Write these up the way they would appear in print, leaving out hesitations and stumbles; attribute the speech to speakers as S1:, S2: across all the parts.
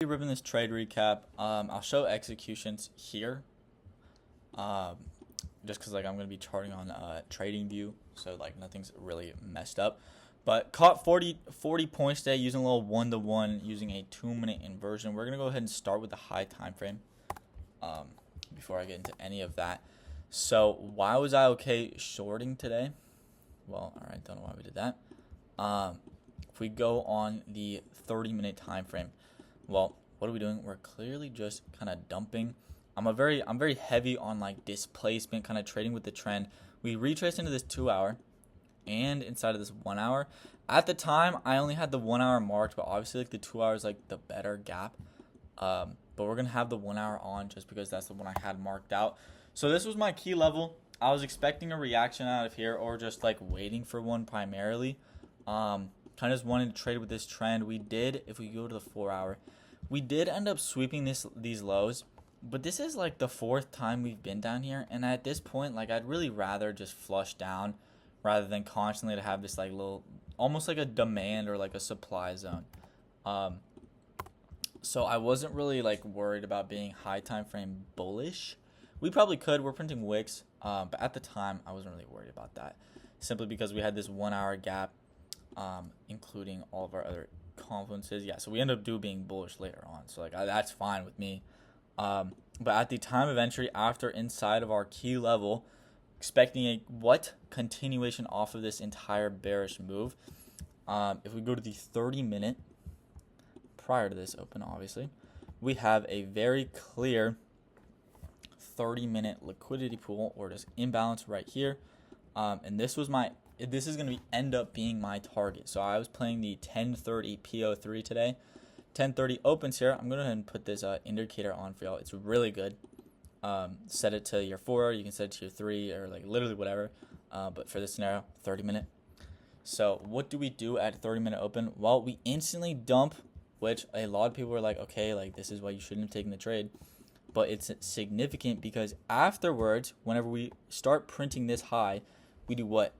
S1: Ripping this trade recap. I'll show executions here. Just because like I'm gonna be charting on trading view, so like nothing's really messed up. But caught 40 points today using a little 1-to-1 using a 2-minute inversion. We're gonna go ahead and start with the high time frame. Before I get into any of that. So why was I okay shorting today? Well, all right, don't know why we did that. If we go on the 30-minute time frame, well, what are we doing? We're clearly just kind of dumping. I'm very heavy on like displacement, kind of trading with the trend. We retraced into this 2-hour and inside of this 1 hour. At the time, I only had the 1 hour marked, but obviously like the 2 hours like the better gap. But we're gonna have the 1 hour on just because that's the one I had marked out. So this was my key level. I was expecting a reaction out of here or just like waiting for one primarily. Kind of just wanted to trade with this trend. We did, if we go to the 4 hour, we did end up sweeping these lows. But this is like the 4th time we've been down here, and at this point, like I'd really rather just flush down rather than constantly to have this like little, almost like a demand or like a supply zone. So I wasn't really like worried about being high time frame bullish. We probably could. We're printing wicks, but at the time I wasn't really worried about that, simply because we had this 1 hour gap, including all of our other confluences. Yeah, so we end up being bullish later on. So like that's fine with me. But at the time of entry, after inside of our key level, expecting a continuation off of this entire bearish move. If we go to the 30-minute prior to this open, obviously, we have a very clear 30-minute liquidity pool or just imbalance right here. And this is going to end up being my target. So I was playing the 1030 PO3 today. 1030 opens here. I'm going to go ahead and put this indicator on for y'all. It's really good. Set it to your 4. You can set it to your 3 or like literally whatever. But for this scenario, 30-minute. So what do we do at 30-minute open? Well, we instantly dump, which a lot of people were like, okay, like this is why you shouldn't have taken the trade. But it's significant because afterwards, whenever we start printing this high, we do what?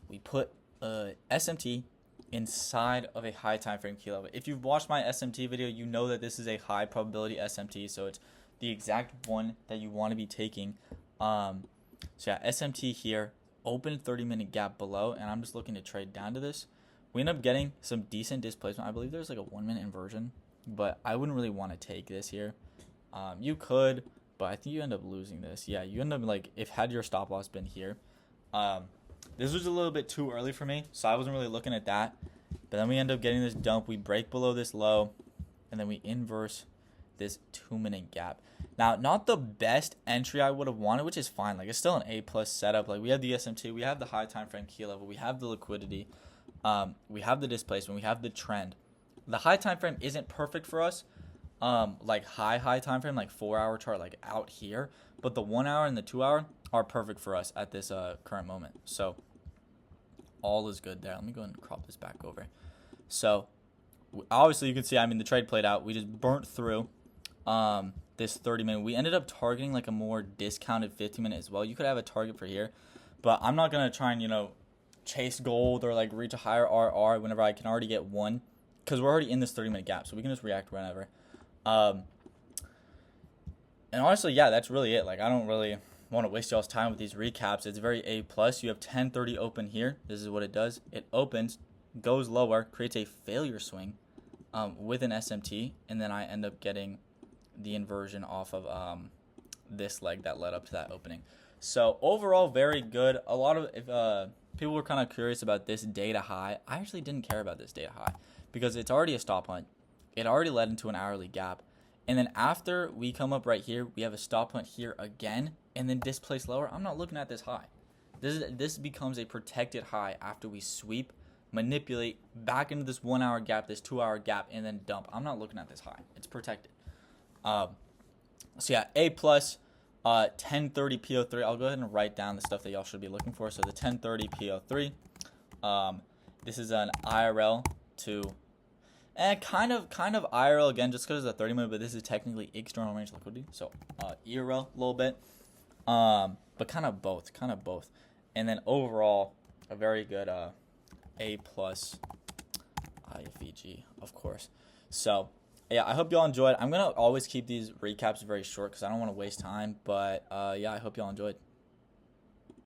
S1: We put SMT inside of a high time frame key level. If you've watched my SMT video, you know that this is a high probability SMT, so it's the exact one that you want to be taking. So yeah, SMT here, open 30-minute gap below, and I'm just looking to trade down to this. We end up getting some decent displacement. I believe there's like a 1-minute inversion, but I wouldn't really want to take this here. You could, but I think you end up losing this. Yeah, you end up like, if had your stop loss been here, this was a little bit too early for me, so I wasn't really looking at that. But then we end up getting this dump. We break below this low, and then we inverse this 2-minute gap. Now, not the best entry I would have wanted, which is fine. Like, it's still an A+ setup. Like, we have the SMT, we have the high time frame key level, we have the liquidity, we have the displacement, we have the trend. The high time frame isn't perfect for us. Like high time frame, like 4-hour chart, like out here. But the 1 hour and the 2 hour are perfect for us at this current moment. So all is good there. Let me go ahead and crop this back over. So obviously you can see, I mean, the trade played out. We just burnt through this 30-minute. We ended up targeting like a more discounted 15-minute as well. You could have a target for here, but I'm not going to try and, chase gold or like reach a higher RR whenever I can already get one, because we're already in this 30-minute gap, so we can just react whenever. And honestly, yeah, that's really it. Like, I don't really want to waste y'all's time with these recaps. It's very A+. You have 1030 open here. This is what it does. It opens, goes lower, creates a failure swing with an SMT, and then I end up getting the inversion off of this leg that led up to that opening. So overall, very good. A lot of people were kind of curious about this data high. I actually didn't care about this data high because it's already a stop hunt. It already led into an hourly gap. And then after we come up right here, we have a stop hunt here again, and then displace lower. I'm not looking at this high. This becomes a protected high after we sweep, manipulate back into this 1 hour gap, this 2 hour gap, and then dump. I'm not looking at this high. It's protected. So yeah, A+, 1030 PO3. I'll go ahead and write down the stuff that y'all should be looking for. So the 1030 PO3. This is an IRL to... And kind of IRL again, just because it's a 30-minute, but this is technically external range liquidity. So ERL a little bit, but kind of both. And then overall, a very good A+ IFEG, of course. So yeah, I hope y'all enjoyed. I'm gonna always keep these recaps very short because I don't want to waste time. But yeah, I hope y'all enjoyed.